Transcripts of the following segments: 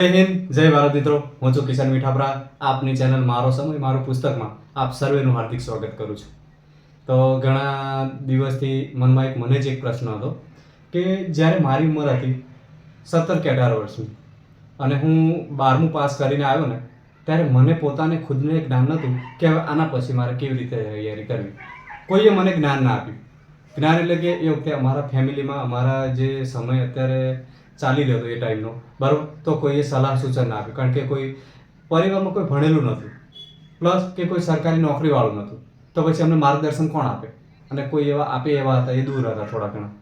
જય હિન્દ, જય ભારત મિત્રો. હું છું કિશન મીઠાપરા. આપની ચેનલ મારો સમય મારું પુસ્તકમાં આપ સર્વેનું હાર્દિક સ્વાગત કરું છું. તો ઘણા દિવસથી મનમાં મને જ એક પ્રશ્ન હતો કે જ્યારે મારી ઉંમર હતી 17 કે 18 વર્ષની અને હું 12મું પાસ કરીને આવ્યો ને, ત્યારે મને પોતાને ખુદને જ્ઞાન નહોતું કે હવે આના પછી મારે કેવી રીતે તૈયારી કરવી. કોઈએ મને જ્ઞાન ના આપ્યું. જ્ઞાન એટલે કે એ વખતે અમારા ફેમિલીમાં અમારા જે સમય અત્યારે ચાલી રહ્યો હતો એ ટાઈમનો, બરાબર, તો કોઈએ સલાહ સૂચન ના આપ્યું, કારણ કે કોઈ પરિવારમાં કોઈ ભણેલું નહોતું, પ્લસ કે કોઈ સરકારી નોકરીવાળું નહોતું. તો પછી અમને માર્ગદર્શન કોણ આપે? અને કોઈ એવા આપે એવા હતા એ દૂર હતા થોડા ઘણા.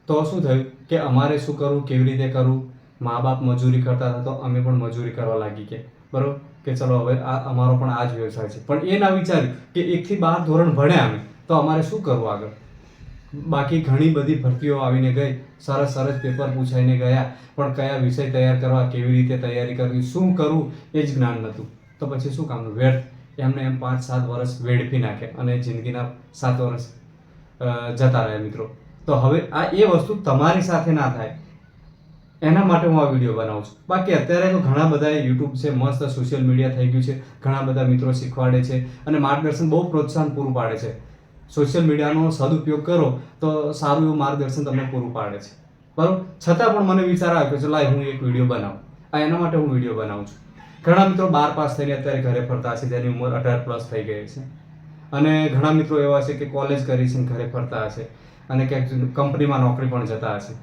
તો શું થયું કે અમારે શું કરવું, કેવી રીતે કરવું? મા બાપ મજૂરી કરતા હતા તો અમે પણ મજૂરી કરવા લાગી કે બરાબર, કે ચલો હવે આ અમારો પણ આ જ વ્યવસાય છે. પણ એ ના વિચાર્યું કે 1 થી 12 ધોરણ ભણ્યા અમે, તો અમારે શું કરવું આગળ. બાકી ઘણી બધી ભરતીઓ આવીને ગઈ, સરસ સરસ પેપર પૂછાઈને ગયા, પણ કયા વિષય તૈયાર કરવા, કેવી રીતે તૈયારી કરવી, શું કરવું એ જ જ્ઞાન નહોતું. તો પછી શું કામનું? વ્યર્થ એમને એમ 5-7 વર્ષ વેડફી નાખે અને જિંદગીના 7 વર્ષ જતા રહ્યા મિત્રો. તો હવે આ એ વસ્તુ તમારી સાથે ના થાય એના માટે હું આ વિડીયો બનાવું છું. બાકી અત્યારે તો ઘણા બધા યુટ્યુબ છે, મસ્ત સોશિયલ મીડિયા થઈ ગયું છે, ઘણા બધા મિત્રો શીખવાડે છે અને માર્ગદર્શન બહુ પ્રોત્સાહન પૂરું પાડે છે. સોશિયલ મીડિયાનો સદુપયોગ કરો તો સારું એવું માર્ગદર્શન તમને પૂરું પાડે છે, બરાબર. છતાં પણ મને વિચાર આવ્યો કે લાય હું એક વિડીયો બનાવું. એના માટે હું વિડીયો બનાવું છું. ઘણા મિત્રો 12 પાસ થઈને અત્યારે ઘરે ફરતા હશે, જેની ઉંમર 18+ થઈ ગઈ છે, અને ઘણા મિત્રો એવા છે કે કોલેજ કરી છે ઘરે ફરતા હશે, અને ક્યાંક કંપનીમાં નોકરી પણ જતા હશે.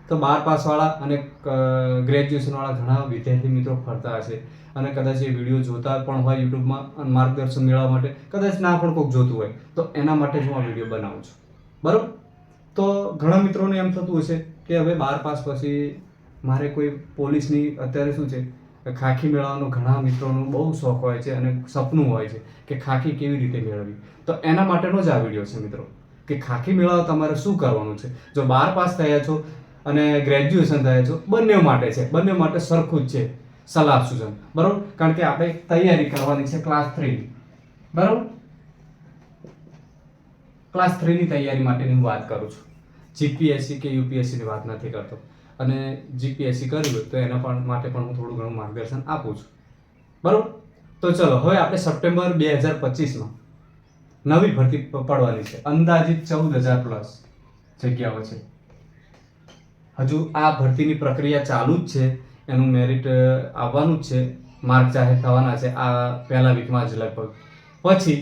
તો 12 પાસવાળા અને ગ્રેજ્યુએશનવાળા ઘણા વિદ્યાર્થી મિત્રો ફરતા હશે, અને કદાચ એ વિડીયો જોતા પણ હોય યુટ્યુબમાં માર્ગદર્શન મેળવવા માટે, કદાચ ના પણ કોઈક જોતું હોય, તો એના માટે જ હું આ વિડીયો બનાવું છું, બરાબર. તો ઘણા મિત્રોને એમ થતું હશે કે હવે 12 પાસ પછી મારે કોઈ પોલીસની, અત્યારે શું છે, ખાખી મેળવવાનો ઘણા મિત્રોનો બહુ શોખ હોય છે અને સપનું હોય છે કે ખાખી કેવી રીતે મેળવવી. તો એના માટેનો જ આ વિડીયો છે મિત્રો, કે ખાખી મેળવવા તમારે શું કરવાનું છે. જો 12 પાસ થયા છો અને ગ્રેજ્યુએશન થયા છો, બંને માટે છે, બંને માટે સરખું જ છે સલાહ સૂચન, બરાબર. કારણ કે આપણે તૈયારી કરવાની છે ક્લાસ 3, બરાબર. ક્લાસ 3ની તૈયારી માટેની હું વાત કરું છું. જીપીએસસી કે યુપીએસસીની વાત નથી કરતો. અને જીપીએસસી કરવી હોય તો એના પણ માટે પણ હું થોડું ઘણું માર્ગદર્શન આપું છું, બરાબર. તો ચલો હવે આપણે સપ્ટેમ્બર 2025માં નવી ભરતી પડવાની છે. અંદાજિત 14,000+ જગ્યાઓ છે. હજુ આ ભરતીની પ્રક્રિયા ચાલુ જ છે, એનું મેરિટ આવવાનું જ છે, માર્ક જાહેર થવાના છે આ પહેલા વીકમાં જ લગભગ. પછી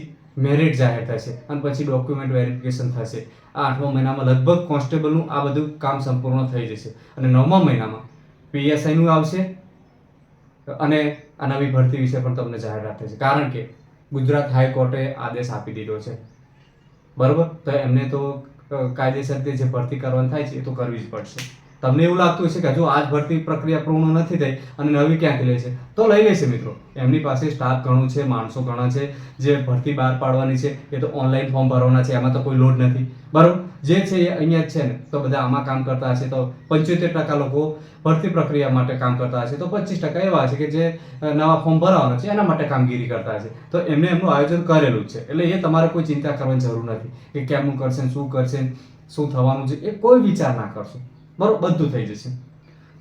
મેરિટ જાહેર થશે અને પછી ડોક્યુમેન્ટ વેરિફિકેશન થશે. આ 8મા મહિનામાં લગભગ કોન્સ્ટેબલનું આ બધું કામ સંપૂર્ણ થઈ જશે, અને 9મા મહિનામાં પીએસઆઈનું આવશે, અને આ નવી ભરતી વિશે પણ તમને જાહેરાત થશે. કારણ કે ગુજરાત હાઈકોર્ટે આદેશ આપી દીધો છે, બરાબર. તો એમને તો કાયદેસર રીતે જે ભરતી કરવાની થાય છે એ તો કરવી જ પડશે. તમને એવું લાગતું હશે કે હજુ આ જ ભરતી પ્રક્રિયા પૂર્ણ નથી થઈ અને નવી ક્યાંથી લેશે, તો લઈ લેશે મિત્રો. એમની પાસે સ્ટાફ ઘણું છે, માણસો ઘણા છે, જે ભરતી બહાર પાડવાની છે એ તો ઓનલાઈન ફોર્મ ભરવાના છે, એમાં તો કોઈ લોડ નથી, બરાબર. જે છે એ અહીંયા જ છે ને, તો બધા આમાં કામ કરતા હશે. તો 75% લોકો ભરતી પ્રક્રિયા માટે કામ કરતા હશે, તો 25% એવા હશે કે જે નવા ફોર્મ ભરવાના છે એના માટે કામગીરી કરતા હશે. તો એમને એમનું આયોજન કરેલું જ છે, એટલે એ તમારે કોઈ ચિંતા કરવાની જરૂર નથી કે કેમનું કરશે, શું કરશે, શું થવાનું છે, એ કોઈ વિચાર ના કરશો, બરોબર. બધું થઈ જશે.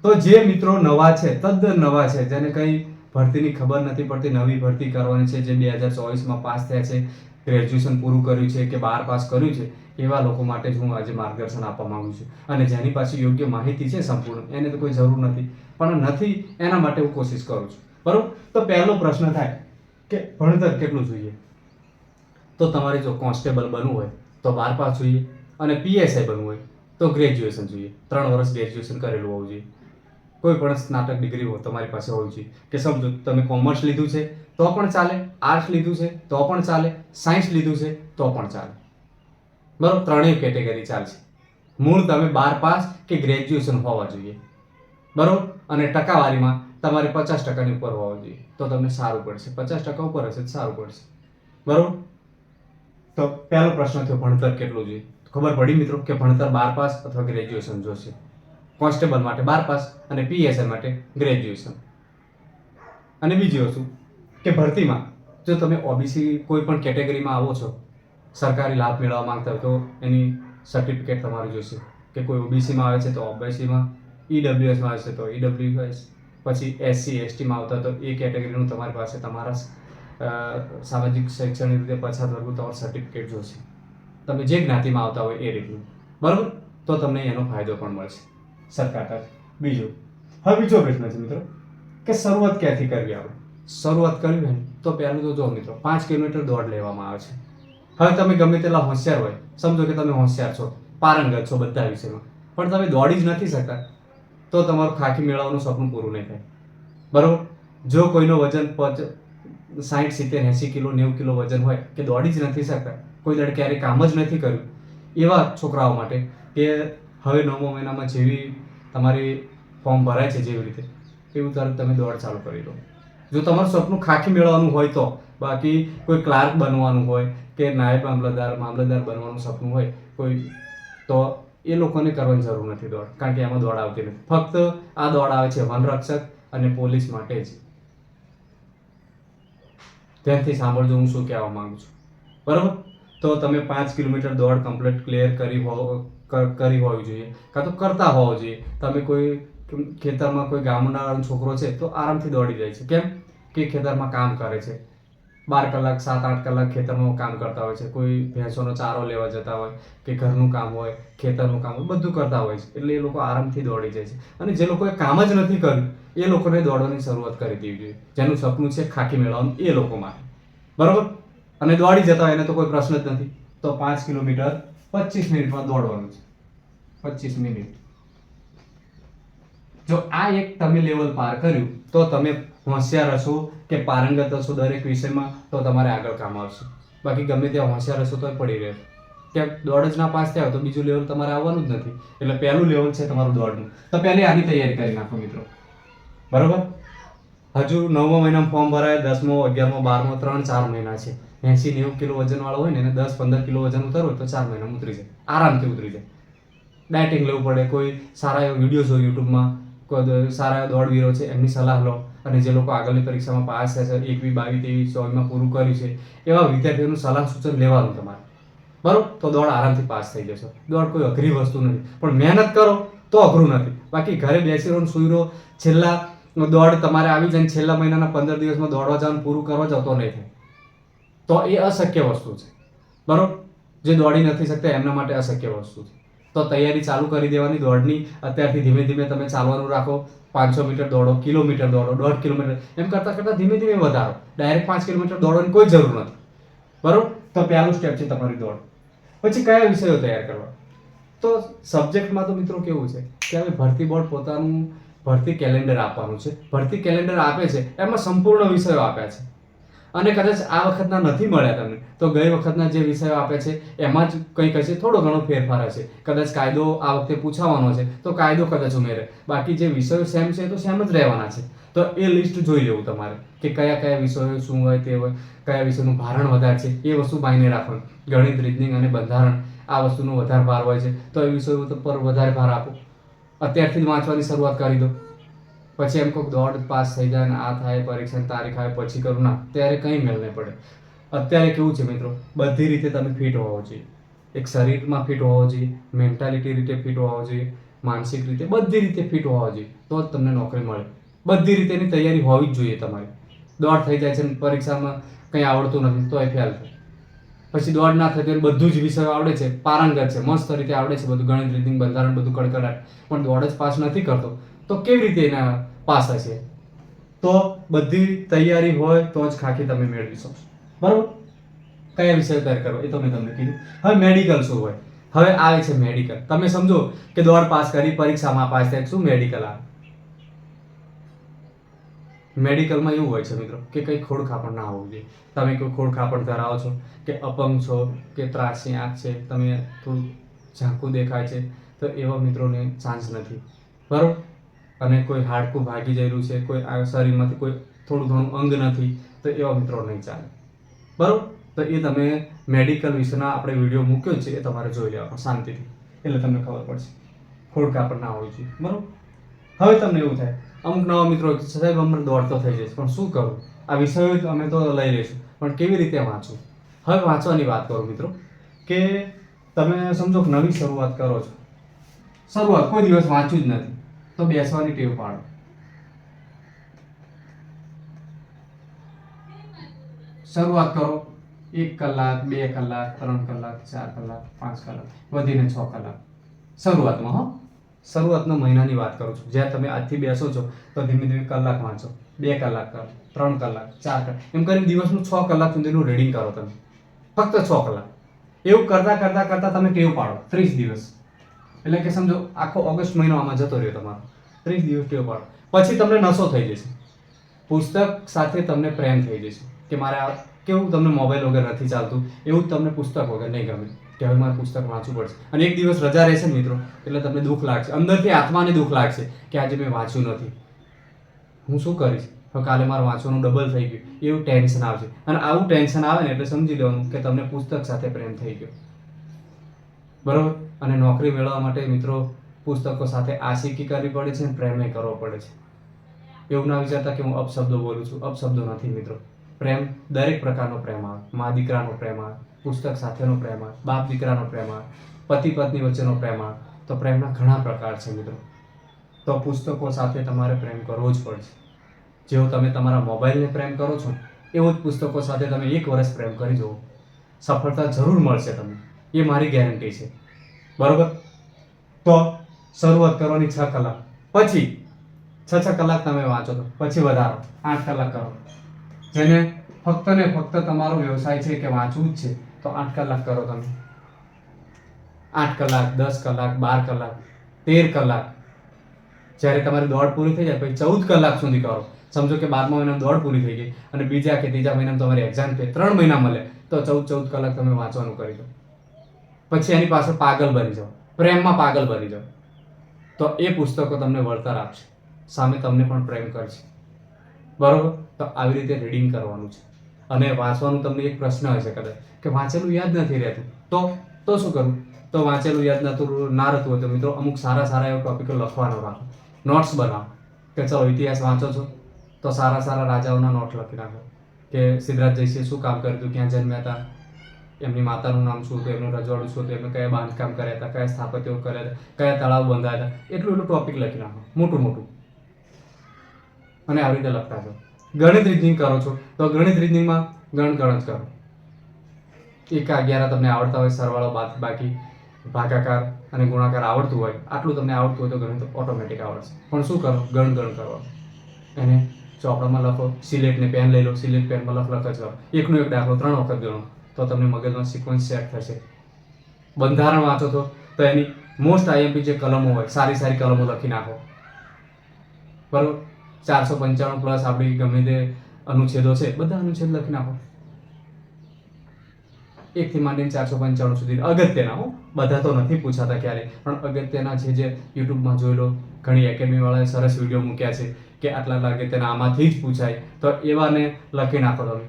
તો જે મિત્રો નવા છે, તદ્દન નવા છે, જેને કંઈ ભરતીની ખબર નથી પડતી, નવી ભરતી કરવાની છે, જે 2024માં પાસ થયા છે, ગ્રેજ્યુએશન પૂરું કર્યું છે કે 12 પાસ કર્યું છે, એવા લોકો માટે જ હું આજે માર્ગદર્શન આપવા માંગુ છું. અને જેની પાસે યોગ્ય માહિતી છે સંપૂર્ણ, એને તો કોઈ જરૂર નથી, પણ નથી એના માટે હું કોશિશ કરું છું, બરોબર. તો પહેલો પ્રશ્ન થાય કે ભણતર કેટલું જોઈએ? તો તમારે જો કોન્સ્ટેબલ બનવું હોય તો 12 પાસ જોઈએ, અને પીએસઆઈ બનવું હોય તો ગ્રેજ્યુએશન જોઈએ. 3 વર્ષ ગ્રેજ્યુએશન કરેલું હોવું જોઈએ. કોઈ પણ સ્નાતક ડિગ્રી હોય તમારી પાસે હોવી જોઈએ. કે સમજો તમે કોમર્સ લીધું છે તો પણ ચાલે, આર્ટ્સ લીધું છે તો પણ ચાલે, સાયન્સ લીધું છે તો પણ ચાલે, બરાબર. ત્રણેય કેટેગરી ચાલશે. મૂળ તમે 12 પાસ કે ગ્રેજ્યુએશન હોવા જોઈએ, બરાબર. અને ટકાવારીમાં તમારે 50%ની ઉપર હોવા જોઈએ, તો તમને સારું પડશે. 50% ઉપર હશે તો સારું પડશે, બરાબર. તો પહેલો પ્રશ્ન થયો ભણતર કેટલું જોઈએ. ખબર પડી મિત્રો કે ભણતર 12 પાસ અથવા ગ્રેજ્યુએશન જોશે. કોન્સ્ટેબલ માટે 12 પાસ અને પીએસઆઈ માટે ગ્રેજ્યુએશન. અને બીજી વસ્તુ કે ભરતીમાં જો તમે ઓબીસી કોઈ પણ કેટેગરીમાં આવો છો, સરકારી લાભ મેળવવા માંગતા હોય, તો એની સર્ટિફિકેટ તમારું જોઈશે. કે કોઈ ઓબીસીમાં આવે છે તો ઓબીસીમાં, ઈડબ્લ્યુએસમાં આવે છે તો ઈડબ્લ્યુએસ, પછી SC STમાં આવતા તો એ કેટેગરીનું તમારી પાસે તમારા સામાજિક શૈક્ષણિક રીતે પછાત વર્ગનું તમારું સર્ટિફિકેટ જોશે. તમે જે જ્ઞાતિમાં આવતા હોય એ રીતનું, બરાબર, તો તમને એનો ફાયદો પણ મળશે સરકાર તરફ. બીજો પ્રશ્ન છે મિત્રો કે શરૂઆત ક્યાંથી કરવી? આપણે શરૂઆત કરવી હોય તો પહેલું તો જો મિત્રો 5 કિલોમીટર દોડ લેવામાં આવે છે. હવે તમે ગમે તેટલા હોશિયાર હોય, સમજો કે તમે હોશિયાર છો, પારંગત છો બધા વિષયમાં, પણ તમે દોડી જ નથી શકતા, તો તમારું ખાકી મેળવવાનું સપનું પૂરું નહીં થાય, બરાબર. જો કોઈનો વજન 60, 70, 80 કિલો 90 કિલો વજન હોય કે દોડી જ નથી શકતા, કોઈ દડ ક્યારેય કામ જ નથી કર્યું, એવા છોકરાઓ માટે કે હવે 9મા મહિનામાં જેવી તમારી ફોર્મ ભરાય છે જેવી રીતે, એવું તરત તમે દોડ ચાલુ કરી દો. જો તમારું સપનું ખાખી મેળવવાનું હોય તો, બાકી કોઈ ક્લાર્ક બનવાનું હોય કે નાયબ મામલતદાર બનવાનું સપનું હોય કોઈ, તો એ લોકોને કરવાની જરૂર નથી દોડ, કારણ કે એમાં દોડ આવતી નથી. ફક્ત આ દોડ આવે છે વનરક્ષક અને પોલીસ માટે જ. ધ્યાનથી સાંભળજો હું શું કહેવા માંગુ છું, બરાબર. તો તમે 5 કિલોમીટર દોડ કમ્પ્લીટ ક્લિયર કરી હોવી જોઈએ, કાં તો કરતા હોવો જોઈએ. તમે કોઈ ખેતરમાં કોઈ ગામડાનો છોકરો છે તો આરામથી દોડી જાય છે. કેમ કે ખેતરમાં કામ કરે છે, 12 કલાક 7-8 કલાક ખેતરમાં કામ કરતા હોય છે, કોઈ ભેંસોનો ચારો લેવા જતા હોય કે ઘરનું કામ હોય, ખેતરનું કામ હોય, બધું કરતા હોય છે, એટલે એ લોકો આરામથી દોડી જાય છે. અને જે લોકોએ કામ જ નથી કર્યું એ લોકોને દોડવાની શરૂઆત કરી દેવી જોઈએ, જેનું સપનું છે ખાકી મેળવવાનું, એ લોકો માટે, બરાબર. અને દોડી જતા હોય એને તો કોઈ પ્રશ્ન જ નથી. તો 5 કિલોમીટર 25 મિનિટમાં દોડવાનું છે, 25 મિનિટ. જો આ એક તમે લેવલ પાર કર્યું તો તમે હોશિયાર હશો કે પારંગત હશો દરેક વિષયમાં, તો તમારે આગળ કામ આવશે. બાકી ગમે ત્યાં હોશિયાર હશો તો પડી રહેશે. કે દોડ જ ના પાસ થયા તો બીજું લેવલ તમારે આવવાનું જ નથી. એટલે પહેલું લેવલ છે તમારું દોડનું, તો પહેલી આની તૈયારી કરી નાખો મિત્રો, બરાબર. હજુ 9મા મહિનામાં ફોર્મ ભરાય, 10મો 11મો 12મો 3-4 મહિના છે. 80-90 કિલો વજન વાળો હોય ને એને 10-15 કિલો વજન ઉતારવું તો 4 મહિનામાં ઉતરી જાય, આરામથી ઉતરી જાય. ડાયટિંગ લેવું પડે, કોઈ સારા એવા વિડીયો જો યુટ્યુબમાં, કોઈ સારા દોડવીરો છે એમની સલાહ લો. અને જે લોકો આગળની પરીક્ષામાં પાસ થયા છે, 21, 22, 23, 24માં પૂરું કર્યું છે, એવા વિદ્યાર્થીઓનું સલાહ સૂચન લેવાનું તમારે, બરાબર. તો દોડ આરામથી પાસ થઈ જશો. દોડ કોઈ અઘરી વસ્તુ નથી, પણ મહેનત કરો તો અઘરું નથી. બાકી ઘરે બેસી રહો સુઈ રહો, છેલ્લા દોડ તમારે આવી જાય, છેલ્લા મહિનાના 15 દિવસમાં દોડવા જવાનું પૂરું કરવા જાવ તો નહીં થાય, તો એ અશક્ય વસ્તુ છે, બરાબર. જે દોડી નથી શકતા એમના માટે અશક્ય વસ્તુ છે. તો તૈયારી ચાલુ કરી દેવાની દોડની. અત્યારથી ધીમે ધીમે તમે ચાલવાનું રાખો, 500 મીટર દોડો, કિલોમીટર દોડો, 1.5 કિલોમીટર, એમ કરતાં કરતાં ધીમે ધીમે વધારો. ડાયરેક્ટ 5 કિલોમીટર દોડવાની કોઈ જરૂર નથી, બરાબર. તો પહેલું સ્ટેપ છે તમારી દોડ. પછી કયા વિષયો તૈયાર કરવા? તો સબ્જેક્ટમાં તો મિત્રો કેવું છે કે હવે ભરતી બોર્ડ પોતાનું ભરતી કેલેન્ડર આપવાનું છે. ભરતી કેલેન્ડર આપે છે એમાં સંપૂર્ણ વિષયો આપ્યા છે. અને કદાચ આ વખતના નથી મળ્યા તમને તો ગઈ વખતના જે વિષયો આપ્યા છે એમાં જ કંઈક હશે, થોડો ઘણો ફેરફાર હશે. કદાચ કાયદો આ વખતે પૂછાવાનો છે તો કાયદો કદાચ ઉમેરે, બાકી જે વિષયો સેમ છે તો સેમ જ રહેવાના છે. તો એ લિસ્ટ જોઈ લેવું તમારે કે કયા કયા વિષયો શું હોય તે હોય, કયા વિષયનું ભારણ વધારે છે એ વસ્તુ માયને રાખવાનું. ગણિત, રીઝનિંગ અને બંધારણ આ વસ્તુનો વધારે ભાર હોય છે તો એ વિષયો પર વધારે ભાર આપો. અત્યારથી જ વાંચવાની શરૂઆત કરી દો. પછી એમ કોઈક દોડ પાસ થઈ જાય ને આ થાય, પરીક્ષાની તારીખ આવે પછી કરું, ના, ત્યારે કંઈ મેળ નહીં પડે. અત્યારે કેવું છે મિત્રો, બધી રીતે તમે ફિટ હોવો જોઈએ. એક શરીરમાં ફિટ હોવો જોઈએ, મેન્ટાલિટી રીતે ફિટ હોવો જોઈએ, માનસિક રીતે, બધી રીતે ફિટ હોવા જોઈએ, તો જ તમને નોકરી મળે. બધી રીતેની તૈયારી હોવી જ જોઈએ તમારી. દોડ થઈ જાય છે ને પરીક્ષામાં કંઈ આવડતું નથી તો એ ફેલ થાય. પછી દોડ ના થતી હોય બધું જ વિષયો આવડે છે, પારંગત છે, મસ્ત રીતે આવડે છે બધું, ગણિત, રીઝનિંગ, બંધારણ બધું કડકડાટ, પણ દોડ જ પાસ નથી કરતો તો કેવી રીતે એના પાસ હશે? તો બધી તૈયારી હોય તો જ ખાખી તમે મેળવી શકશો, બરાબર. કયા વિષય તૈયાર કરો એ તો મેં તમને કીધું. હવે મેડિકલ શું હોય? હવે આવે છે મેડિકલ. તમે સમજો કે દોડ પાસ કરી, પરીક્ષામાં પાસ થાય, શું મેડિકલ આવે? મેડિકલમાં એવું હોય છે મિત્રો કે કંઈ ખોડખાપણ ના હોવું જોઈએ. તમે કોઈ ખોડખાપણ ધરાવો છો કે અપંગ છો કે ત્રાસી આંખ છે, તમે થોડું ઝાંખું દેખાય છે, તો એવા મિત્રોને ચાન્સ નથી, બરાબર. અને કોઈ હાડકું ભાગી ગયેલું છે, કોઈ આ શરીરમાંથી કોઈ થોડું ઘણું અંગ નથી, તો એવા મિત્રો નહીં ચાલે, બરાબર. તો એ તમે મેડિકલ વિશેના આપણે વિડીયો મૂક્યો છે એ તમારે જોઈ લેવાનો શાંતિથી, એટલે તમને ખબર પડશે. ખોડખાપણ ના હોવી જોઈએ, બરાબર. હવે તમને એવું થાય અમુક નવા મિત્રો સાહેબ અમને દોડ તો થઈ જશે પણ શું કરું, આ વિષયો અમે તો લઈ લઈશું પણ કેવી રીતે વાંચવું? હવે વાંચવાની વાત કરું મિત્રો કે તમે સમજો કે નવી શરૂઆત કરો છો, શરૂઆત કોઈ દિવસ વાંચ્યું જ નથી તો બેસવાની ટેવ પાડો. શરૂઆત કરો 1 કલાક 2 કલાક 3 કલાક 4 કલાક 5 કલાક વધીને 6 કલાક શરૂઆતમાં. હો, શરૂઆતના મહિનાની વાત કરું છું. જ્યારે તમે આજથી બેસો છો તો ધીમે ધીમે કલાક વાંચો, 2 કલાક કરો, 3 કલાક 4 કલાક એમ કરીને દિવસનું 6 કલાક સુધીનું રીડિંગ કરો તમે, ફક્ત 6 કલાક. એવું કરતા કરતા કરતા તમે ટેવ પાડો 30 દિવસ, એટલે કે સમજો આખો ઓગસ્ટ મહિનો આમાં જતો રહ્યો તમારો. 30 દિવસ ટેવ પાડો, પછી તમને નશો થઈ જશે. પુસ્તક સાથે તમને પ્રેમ થઈ જશે કે મારે આ કેવું તમને મોબાઈલ વગર નથી ચાલતું, એવું જ તમને પુસ્તક વગર નહીં ગમે કે હવે મારે પુસ્તક વાંચવું પડશે. અને એક દિવસ રજા રહેશે ને મિત્રો, એટલે તમને દુઃખ લાગશે, અંદરથી આત્માને દુઃખ લાગશે કે આજે મેં વાંચ્યું નથી, હું શું કરીશ, હવે કાલે મારે વાંચવાનું ડબલ થઈ ગયું, એવું ટેન્શન આવશે. અને આવું ટેન્શન આવે ને એટલે સમજી લેવાનું કે તમને પુસ્તક સાથે પ્રેમ થઈ ગયો, બરોબર. અને નોકરી મેળવવા માટે મિત્રો પુસ્તકો સાથે આશિકી કરવી પડે છે અને પ્રેમે કરવો પડે છે. એવું ના વિચારતા કે હું અપશબ્દો બોલું છું, અપશબ્દો નથી મિત્રો. પ્રેમ દરેક પ્રકારનો પ્રેમ આવે, મા દીકરાનો પ્રેમ આવે, પુસ્તક સાથેનો પ્રેમ આવે, બાપ દીકરાનો પ્રેમ આવે, પતિ પત્ની વચ્ચેનો પ્રેમ આવે. તો પ્રેમના ઘણા પ્રકાર છે મિત્રો. તો પુસ્તકો સાથે તમારે પ્રેમ કરવો જ પડશે. જેવો તમે તમારા મોબાઈલને પ્રેમ કરો છો એવો જ પુસ્તકો સાથે તમે 1 વર્ષ પ્રેમ કરી જુઓ, સફળતા જરૂર મળશે તમને, એ મારી ગેરંટી છે, બરોબર. તો શરૂઆત કરવાની 6 કલાક, પછી 6 કલાક તમે વાંચો તો પછી વધારો 8 કલાક કરો. જેને ફક્ત ને ફક્ત તમારો વ્યવસાય છે કે વાંચવું જ છે તો 8 કલાક કરો તમે. 8 કલાક 10 કલાક 12 કલાક 13 કલાક. જ્યારે તમારી દોડ પૂરી થઈ જાય પછી 14 કલાક સુધી કરો. સમજો કે 12મા મહિનામાં દોડ પૂરી થઈ ગઈ અને બીજા કે ત્રીજા મહિનામાં તમારી એક્ઝામ છે, 3 મહિના મળે તો 14 કલાક તમે વાંચવાનું કરી દો. પછી એની પાછળ પાગલ બની જાઓ, પ્રેમમાં પાગલ બની જાઓ, તો એ પુસ્તકો તમને વળતર આપશે, સામે તમને પણ પ્રેમ કરશે, બરોબર. તો આવી રીતે રીડિંગ કરવાનું છે. અને વાંચવાનું તમને એક પ્રશ્ન હશે કદાચ કે વાંચેલું યાદ નથી રહેતું, તો શું કરવું? તો વાંચેલું યાદ ના રહેતું હોય તો મિત્રો અમુક સારા સારા એવા ટોપિકો લખવાનો રાખો, નોટ્સ બનાવો. કે ચલો ઇતિહાસ વાંચો છો તો સારા સારા રાજાઓના નોટ લખી નાખો કે સિદ્ધરાજ જયસિંહે શું કામ કર્યું હતું, ક્યાં જન્મ્યા હતા, એમની માતાનું નામ શું હતું, એમનું રજવાડું શું હતું, એમને કયા બાંધકામ કર્યા હતા, કયા સ્થાપત્યો કર્યા હતા, કયા તળાવ બંધાયા હતા, એટલું ટોપિક લખી નાખો મોટું મોટું. અને આવી રીતે લખતા જાઓ. ગણિત રીઝનિંગ કરો છો તો ગણિત રીઝનિંગમાં ગણ જ કરો. 1 11 તમને આવડતા હોય, સરવાળો બાદબાકી ભાગાકાર અને ગુણાકાર આવડતું હોય, આટલું તમને આવડતું હોય તો ગણિત ઓટોમેટિક આવડશે. પણ શું કરો? ગણ કરવાનું. એને ચોપડામાં લખો, સિલેટને પેન લઈ લો, સિલેટ પેનમાં લખ જ કરો. એકનો એક દાખલો 3 વખત ગણો તો તમને મગજમાં સિક્વન્સ સેટ થશે. બંધારણ વાંચો તો એની મોસ્ટ આઈએમપી જે કલમો હોય, સારી સારી કલમો લખી નાખો, બરોબર. 495 પ્લસ આપણી ગમે તે અનુચ્છેદો છે બધા અનુચ્છેદ લખી નાખો, 1 થી માંડીને 495 સુધી. અગત્યના હો, બધા તો નથી પૂછાતા ક્યારે, પણ અગત્યના જે યુટ્યુબમાં જોઈ લો, ઘણી એકેડમી વાળાએ સરસ વિડીયો મૂક્યા છે કે આટલા અગત્યના આમાંથી જ પૂછાય, તો એવાને લખી નાખો તમે,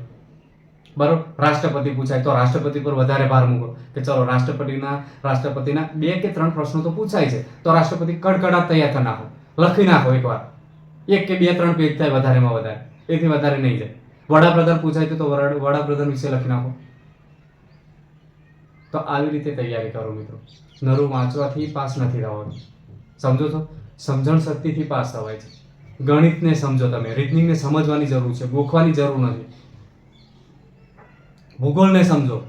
બરોબર. રાષ્ટ્રપતિ પૂછાય તો રાષ્ટ્રપતિ પર વધારે ભાર મૂકો કે ચલો રાષ્ટ્રપતિના 2 કે 3 પ્રશ્નો તો પૂછાય છે તો રાષ્ટ્રપતિ કડકડાટ તૈયાર કરી નાખો, લખી નાખો એકવાર. 1 કે 2 3 પેજ થાય વધારેમાં વધારે, એથી વધારે નહીં જાય. વડાપ્રધાન પૂછાય તો વડાપ્રધાન વિશે લખી નાખો. તો આવી રીતે તૈયારી કરો મિત્રો. નરું વાંચવાથી પાસ નથી થવાનું, સમજો છો? સમજણ શક્તિથી પાસ થવાય છે. ગણિતને સમજો તમે, રીઝનિંગને સમજવાની જરૂર છે, ગોખવાની જરૂર નથી. ભૂગોળને સમજો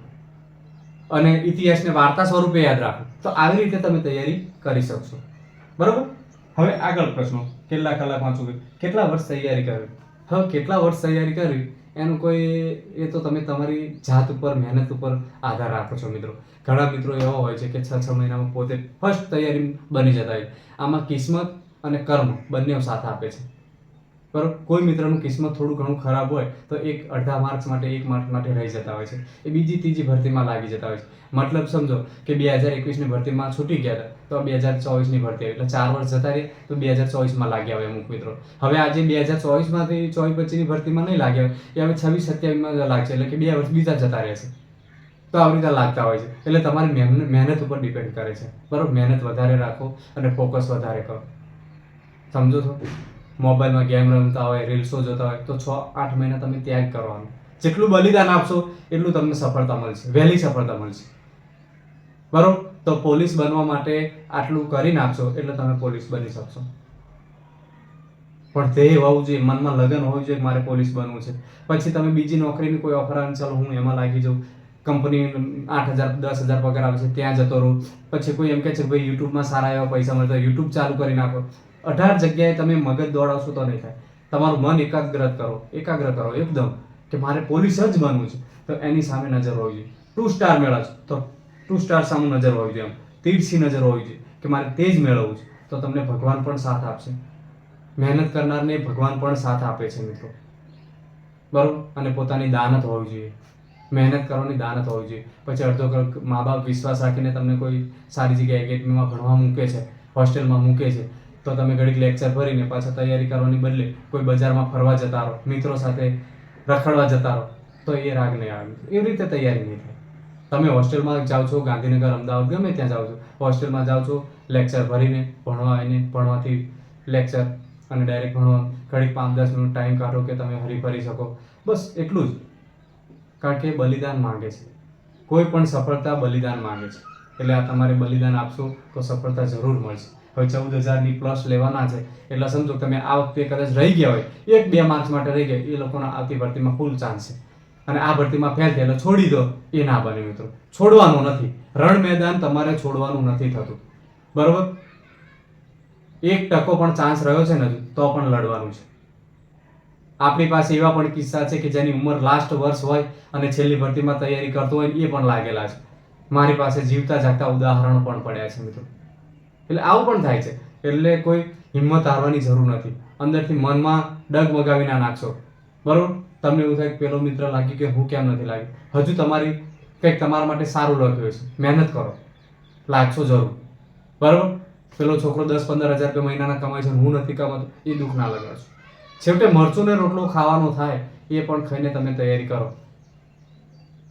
અને ઇતિહાસને વાર્તા સ્વરૂપે યાદ રાખો. તો આવી રીતે તમે તૈયારી કરી શકશો, બરોબર. હવે આગળ પ્રશ્નો, કેટલા કલાક વાંચવું, કેટલા વર્ષ તૈયારી કરવી. હવે કેટલા વર્ષ તૈયારી કરવી એનું એ તો તમે તમારી જાત ઉપર, મહેનત ઉપર આધાર રાખો છો મિત્રો. ઘણા મિત્રો એવા હોય છે કે 6 મહિનામાં પોતે ફર્સ્ટ તૈયારી બની જતા હોય. આમાં કિસ્મત અને કર્મ બંને સાથ આપે છે, બરોબર. કોઈ મિત્રનું કિસ્મત થોડું ઘણું ખરાબ હોય તો એક અડધા માર્ક્સ માટે 1 માર્ક માટે રહી જતા હોય છે, એ બીજી ત્રીજી ભરતીમાં લાગી જતા હોય છે. મતલબ સમજો કે 2021ની ભરતીમાં છૂટી ગયા હતા તો 2024ની ભરતી આવી, એટલે 4 વર્ષ જતા રહે તો 2024માં લાગ્યા હોય અમુક મિત્રો. હવે આજે 2024માંથી 24-25ની ભરતીમાં નહીં લાગ્યા હોય, એ હવે 26-27માં લાગશે, એટલે કે 2 વર્ષ બીજા જતા રહેશે. તો આવી રીતે લાગતા હોય છે. એટલે તમારી મહેનત ઉપર ડિપેન્ડ કરે છે, બરોબર. મહેનત વધારે રાખો અને ફોકસ વધારે કરો, સમજો છો? મોબાઈલમાં ગેમ રમતા હોય, રીલ્સો જોતા હોય તો 6-8 મહિના તમે ત્યાગ કરવાનું. જેટલું બલિદાન આપશો એટલું તમને સફળતા મળશે, વહેલી સફળતા મળશે, બરોબર. તો પોલીસ બનવા માટે આટલું કરી નાખશો એટલે તમે પોલીસ બની શકશો. પણ ધ્યેય હોવું જોઈએ, મનમાં લગન હોવું જોઈએ કે મારે પોલીસ બનવું છે. પછી તમે બીજી નોકરીની કોઈ ઓફર આવે, ચાલો હું એમાં લાગી જાઉં, કંપની 8,000 10,000 પગાર આવે છે ત્યાં જતો રહું. પછી કોઈ એમ કહે છે કે ભાઈ યુટ્યુબમાં સારા એવા પૈસા મળતા, યુટ્યુબ ચાલુ કરી નાખો. 18 જગ્યાએ તમે મગજ દોડાવશો તો નહીં થાય. તમારું મન એકાગ્ર કરો એકદમ કે મારે પોલીસ જ બનવું છે, તો એની સામે નજર હોવી જોઈએ. 2 સ્ટાર મેળવશો તો 2 સ્ટાર સામે નજર હોવી જોઈએ, તીરછી નજર હોવી જોઈએ કે મારે તે જ મેળવવું છે. તો તમને ભગવાન પણ સાથ આપશે, મહેનત કરનારને ભગવાન પણ સાથ આપે છે મિત્રો, બરોબર. અને પોતાની દાનત હોવી જોઈએ, મહેનત કરવાની દાનત હોવી જોઈએ. પછી અડધો કલાક મા બાપ વિશ્વાસ રાખીને તમને કોઈ સારી જગ્યાએ એકેડમીમાં ભણવા મૂકે છે, હોસ્ટેલમાં મૂકે છે, તો તમે ઘડીક લેક્ચર ભરીને પાછા તૈયારી કરવાની બદલે કોઈ બજારમાં ફરવા જતા રહો, મિત્રો સાથે રખડવા જતા રહો, તો એ રાગ નહીં આવે. એવી રીતે તૈયારી નહીં થાય. તમે હોસ્ટેલમાં જાઓ છો, ગાંધીનગર અમદાવાદ ગમે ત્યાં જાઓ છો, હોસ્ટેલમાં જાઓ છો, લેક્ચર ભરીને ભણવા આવીને ભણવાથી લેક્ચર અને ડાયરેક્ટ ભણવા, ઘડીક 5-10 મિનિટ ટાઈમ કાઢો કે તમે હરી શકો, બસ એટલું જ. કારણ કે બલિદાન માંગે છે, કોઈ પણ સફળતા બલિદાન માંગે છે. એટલે આ તમારે બલિદાન આપશો તો સફળતા જરૂર મળશે. હવે 14,000 પ્લસ લેવાના છે, એટલે સમજો તમે આ વખતે કદાચ રહી ગયા હોય, 1-2 માર્ક્સ માટે રહી ગયા, એ લોકોના આવતી ભરતીમાં ફૂલ ચાન્સ છે. અને આ ભરતીમાં ફેલ થયેલો છોડી દો, એ ના બને મિત્રો. છોડવાનું નથી, રણ મેદાન તમારે છોડવાનું નથી થતું, બરોબર. 1% પણ ચાન્સ રહ્યો છે ને તો પણ લડવાનું છે. આપણી પાસે એવા પણ કિસ્સા છે કે જેની ઉંમર લાસ્ટ વર્ષ હોય અને છેલ્લી ભરતીમાં તૈયારી કરતો હોય એ પણ લાગેલા છે. મારી પાસે જીવતા જાગતા ઉદાહરણો પણ પડ્યા છે મિત્રો. એટલે આવું પણ થાય છે. એટલે કોઈ હિંમત હારવાની જરૂર નથી. અંદરથી મનમાં ડગ મગાવી ના નાખશો, બરોબર. તમને એવું થાય કે પેલો મિત્ર લાગી કે હું કેમ નથી લાગી, હજુ તમારી કંઈક તમારા માટે સારું લખ્યું છે, મહેનત કરો, લાગશો જરૂર, બરોબર. પેલો છોકરો 10-15 હજાર રૂપિયા મહિનાના કમાય છે, હું નથી કમાતો, એ દુઃખ ના લગાડશો. છેવટે મરચું ને રોટલો ખાવાનો થાય, એ પણ ખાઈને તમે તૈયારી કરો.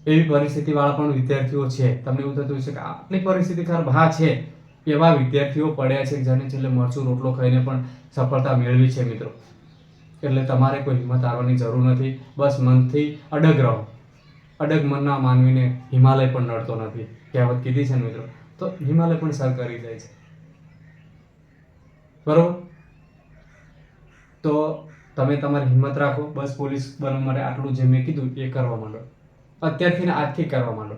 એવી પરિસ્થિતિ વાળા પણ વિદ્યાર્થીઓ છે. તમને એવું થતું હશે કે આટલી પરિસ્થિતિ ખરાબ, હા છે. એવા વિદ્યાર્થીઓ પડ્યા છે જેને છેલ્લે મરચું રોટલો ખાઈને પણ સફળતા મેળવી છે મિત્રો. એટલે તમારે કોઈ હિંમત હારવાની જરૂર નથી. બસ મનથી અડગ રહો. અડગ મનના માનવીને હિમાલય પણ નડતો નથી, કહેવત કીધી છે ને મિત્રો. તો હિમાલય પણ સર કરી જાય છે, બરોબર. તો તમે તમારી હિંમત રાખો. બસ પોલીસ બનવા માટે આટલું જે મેં કીધું એ કરવા માંડો, અત્યારથી ને આજથી કરવા માંડો.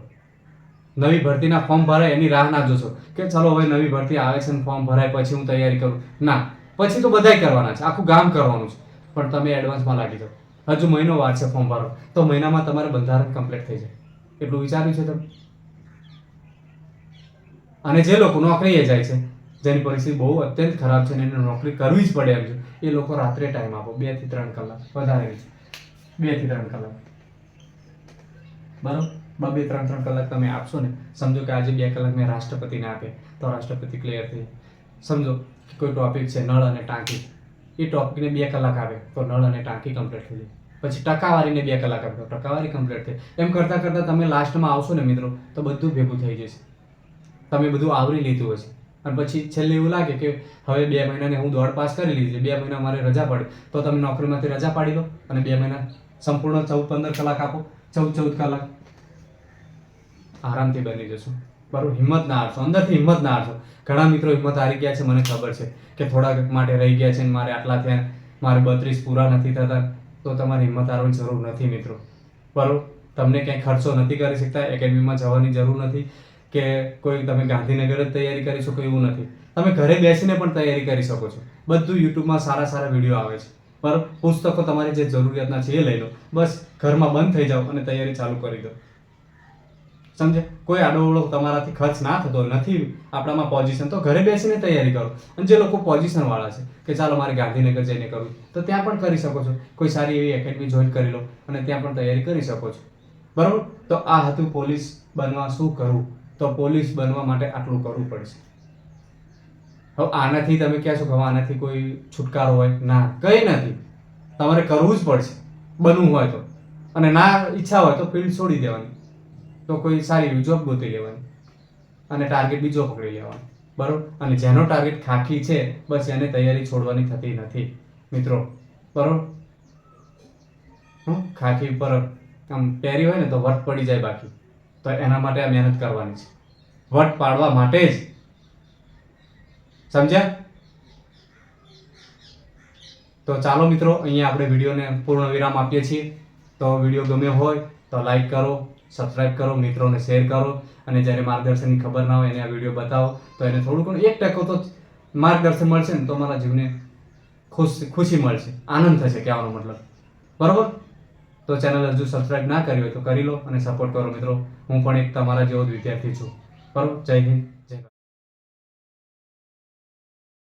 નવી ભરતીના ફોર્મ ભરાય એની રાહ ના જોશો કે ચલો હવે નવી ભરતી આવે છે ને ફોર્મ ભરાય પછી હું તૈયારી કરું. ના, પછી તો બધાય કરવાના છે, આખું ગામ કરવાનું છે. પણ તમે એડવાન્સમાં લાગી જાઓ. હજુ મહિનો વાર છે ફોર્મ ભરો, તો મહિનામાં તમારે બંધારણ કમ્પ્લીટ થઈ જાય. એટલું વિચાર્યું છે તમે? અને જે લોકો નોકરીએ જાય છે, જેની પરિસ્થિતિ બહુ અત્યંત ખરાબ છે ને એને નોકરી કરવી જ પડે એમ છે, એ લોકો રાત્રે ટાઈમ આપો, 2 થી 3 કલાક, વધારે નહીં, 2 થી 3 કલાક, બરાબર. 2-3 કલાક તમે આપશો ને, સમજો કે આજે 2 કલાક મેં રાષ્ટ્રપતિને આપે તો રાષ્ટ્રપતિ ક્લિયર થઈ. સમજો કે કોઈ ટોપિક છે નળ અને ટાંકી, એ ટોપિકને 2 કલાક આપે તો નળ અને ટાંકી કમ્પ્લીટ થઈ જાય. પછી ટકાવારીને 2 કલાક આપે તો ટકાવારી કમ્પ્લીટ થઈ. એમ કરતાં કરતાં તમે લાસ્ટમાં આવશો ને મિત્રો, તો બધું ભેગું થઈ જશે, તમે બધું આવરી લીધું હશે. અને પછી છેલ્લે એવું લાગે કે હવે 2 મહિનાની હું દોડ પાસ કરી લીધી છે, 2 મહિના મારે રજા પડે, તો તમે નોકરીમાંથી રજા પાડી દો અને 2 મહિના સંપૂર્ણ 14-15 કલાક આપો, 14-14 કલાક આરામથી બની જશો, બરાબર. હિંમત ના હારશો, અંદરથી હિંમત ના હારશો. ઘણા મિત્રો હિંમત હારી ગયા છે, મને ખબર છે કે થોડાક માટે રહી ગયા છે, મારે આટલા થયા, મારે 32 પૂરા નથી થતા, તો તમારે હિંમત હારવાની જરૂર નથી મિત્રો, બરાબર. તમને ક્યાંય ખર્ચો નથી કરી શકતા, એકેડમીમાં જવાની જરૂર નથી કે કોઈ તમે ગાંધીનગર જ તૈયારી કરી શકો એવું નથી. તમે ઘરે બેસીને પણ તૈયારી કરી શકો છો. બધું યુટ્યુબમાં સારા સારા વિડીયો આવે છે, બરાબર. પુસ્તકો તમારી જે જરૂરિયાતના છે એ લઈ લો, બસ ઘરમાં બંધ થઈ જાઓ અને તૈયારી ચાલુ કરી દો, સમજે. કોઈ આડોઅવળો તમારાથી ખર્ચ ના થતો નથી, આપણામાં પોઝિશન, તો ઘરે બેસીને તૈયારી કરો. અને જે લોકો પોઝિશન વાળા છે કે ચાલો મારે ગાંધીનગર જઈને કરવું, તો ત્યાં પણ કરી શકો છો. કોઈ સારી એવી એકેડમી જોઈન કરી લો અને ત્યાં પણ તૈયારી કરી શકો છો, બરાબર. તો આ હતું પોલીસ બનવા શું કરવું. તો પોલીસ બનવા માટે આટલું કરવું પડશે. હવે આનાથી તમે કહેશો કે આનાથી કોઈ છુટકારો હોય? ના, કંઈ નથી. તમારે કરવું જ પડશે બનવું હોય તો. અને ના ઈચ્છા હોય તો ફિલ્ડ છોડી દેવાની, તો કોઈ સારી એવી જોબ ગોતી લેવાની અને ટાર્ગેટ બીજો પકડી લેવાનો, બરોબર. અને જેનો ટાર્ગેટ ખાખી છે, બસ એને તૈયારી છોડવાની થતી નથી મિત્રો, બરોબર. ખાખી ઉપર આમ પહેરી હોય ને તો વટ પડી જાય, બાકી તો એના માટે આ મહેનત કરવાની છે, વટ પાડવા માટે જ, સમજ્યા? તો ચાલો મિત્રો, અહીંયા આપણે વિડીયોને પૂર્ણ વિરામ આપીએ છીએ. તો વિડીયો ગમ્યો હોય તો લાઈક કરો, સબસ્ક્રાઇબ કરો, મિત્રોને શેર કરો, અને જ્યારે માર્ગદર્શનની ખબર ના હોય એને આ વિડીયો બતાવો તો એને થોડું ઘણું 1% તો માર્ગદર્શન મળશે ને તો મારા જીવને ખુશી મળશે, આનંદ થશે કહેવાનો મતલબ. બરોબર? તો ચેનલ હજુ સબસ્ક્રાઇબ ના કરી હોય તો કરી લો અને સપોર્ટ કરો મિત્રો. હું પણ એક તમારા જેવો જ વિદ્યાર્થી છું. બરોબર? જય હિન્દ.